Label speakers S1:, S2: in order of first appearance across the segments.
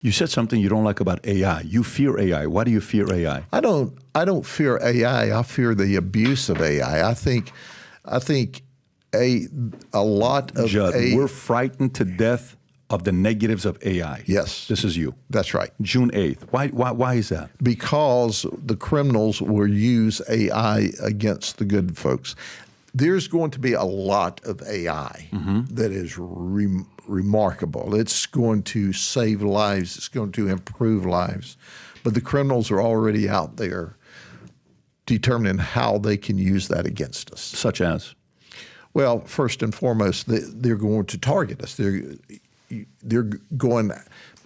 S1: You said something you don't like about AI. You fear AI. Why do you fear AI?
S2: I don't fear AI. I fear the abuse of AI. I think a lot of
S1: Judd, we're frightened to death of the negatives of AI.
S2: Yes.
S1: This is you.
S2: That's right.
S1: June 8th. Why is that?
S2: Because the criminals will use AI against the good folks. There's going to be a lot of AI that is remarkable. It's going to save lives. It's going to improve lives. But the criminals are already out there determining how they can use that against us.
S1: Such as?
S2: Well, first and foremost, they're going to target us. They're going,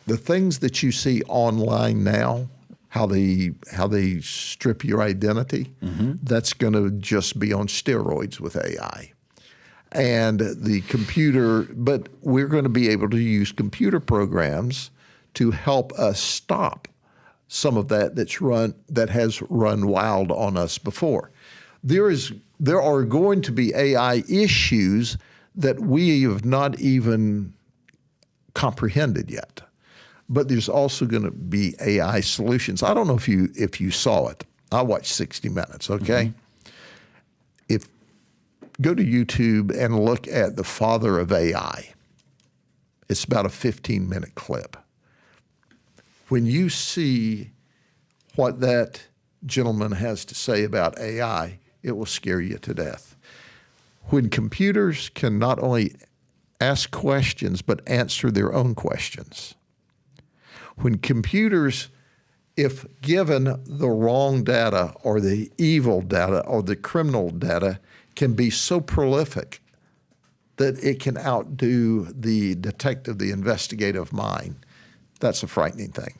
S2: the things that you see online now, how they strip your identity, that's going to just be on steroids with AI. And the computer, but we're going to be able to use computer programs to help us stop some of that has run wild on us before. There are going to be AI issues that we have not even comprehended yet. But there's also going to be AI solutions. I don't know if you saw it. I watched 60 Minutes, okay? Go to YouTube and look at the father of AI. It's about a 15-minute clip. When you see what that gentleman has to say about AI, it will scare you to death. When computers can not only ask questions, but answer their own questions. When computers, if given the wrong data or the evil data or the criminal data, can be so prolific that it can outdo the detective, the investigative mind, that's a frightening thing.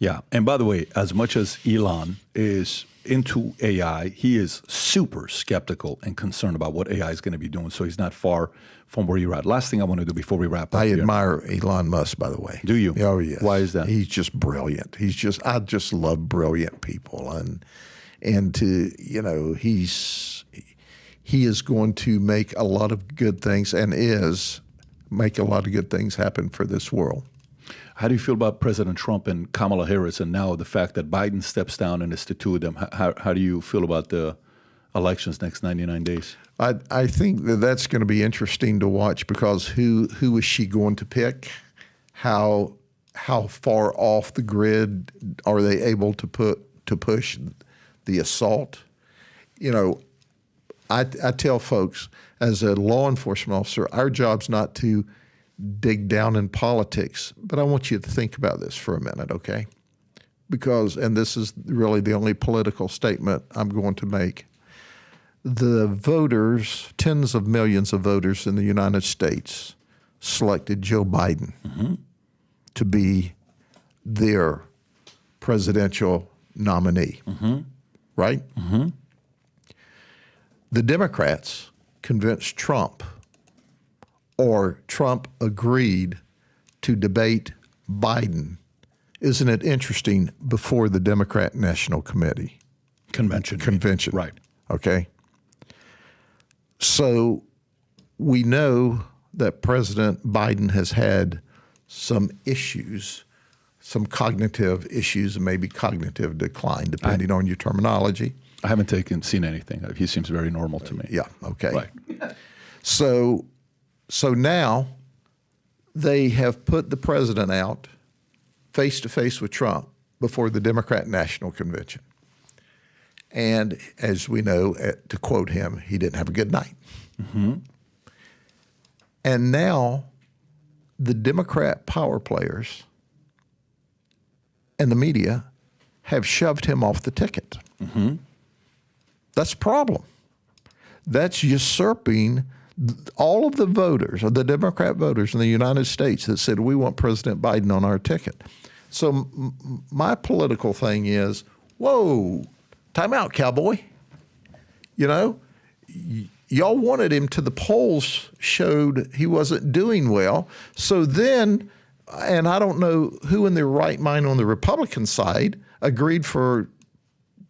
S1: Yeah. And by the way, as much as Elon is into AI, he is super skeptical and concerned about what AI is going to be doing. So he's not far from where you're at. Last thing I want to do before we wrap up.
S2: I admire Elon Musk, by the way.
S1: Do you?
S2: Oh, yes.
S1: Why is that?
S2: He's just brilliant. I just love brilliant people. And to, he is going to make a lot of good things and make a lot of good things happen for this world.
S1: How do you feel about President Trump and Kamala Harris and now the fact that Biden steps down and it's the two of them? How do you feel about the elections next 99 days?
S2: I think that's going to be interesting to watch because who is she going to pick? How far off the grid are they able to push the assault? I tell folks as a law enforcement officer, our job's not to dig down in politics, but I want you to think about this for a minute, okay? Because, and this is really the only political statement I'm going to make, the voters, tens of millions of voters in the United States selected Joe Biden to be their presidential nominee, right? The Democrats convinced Trump, or Trump agreed to debate Biden. Isn't it interesting? Before the Democrat National Committee. Convention.
S1: Right.
S2: Okay. So we know that President Biden has had some issues, some cognitive issues, and maybe cognitive decline, depending on your terminology.
S1: I haven't seen anything. He seems very normal to me.
S2: Yeah, okay.
S1: Right.
S2: So now they have put the president out face-to-face with Trump before the Democrat National Convention. And as we know, to quote him, he didn't have a good night. And now the Democrat power players and the media have shoved him off the ticket. That's a problem. That's usurping all of the voters, or the Democrat voters in the United States that said, we want President Biden on our ticket. So my political thing is, whoa, time out, cowboy. Y'all wanted him to the polls, showed he wasn't doing well. So then, and I don't know who in their right mind on the Republican side agreed for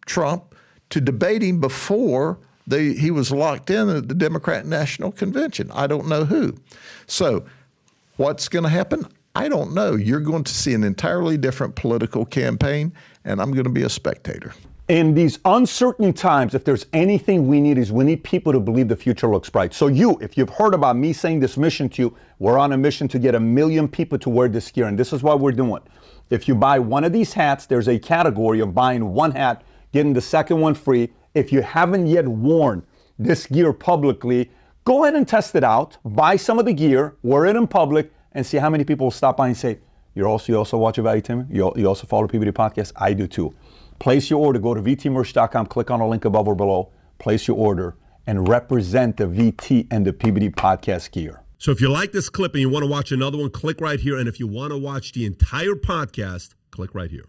S2: Trump to debate him before he was locked in at the Democrat National Convention. I don't know who. So what's going to happen? I don't know. You're going to see an entirely different political campaign, and I'm going to be a spectator.
S3: In these uncertain times, if there's anything we need, is we need people to believe the future looks bright. So if you've heard about me saying this mission to you, we're on a mission to get 1 million people to wear this gear, and this is what we're doing. If you buy one of these hats, there's a category of buying one hat, getting the second one free. If you haven't yet worn this gear publicly, go ahead and test it out. Buy some of the gear, wear it in public, and see how many people will stop by and say, you also watch Valuetainment? You also follow PBD Podcast? I do too. Place your order. Go to vtmerch.com, click on a link above or below, place your order, and represent the VT and the PBD Podcast gear.
S4: So if you like this clip and you want to watch another one, click right here. And if you want to watch the entire podcast, click right here.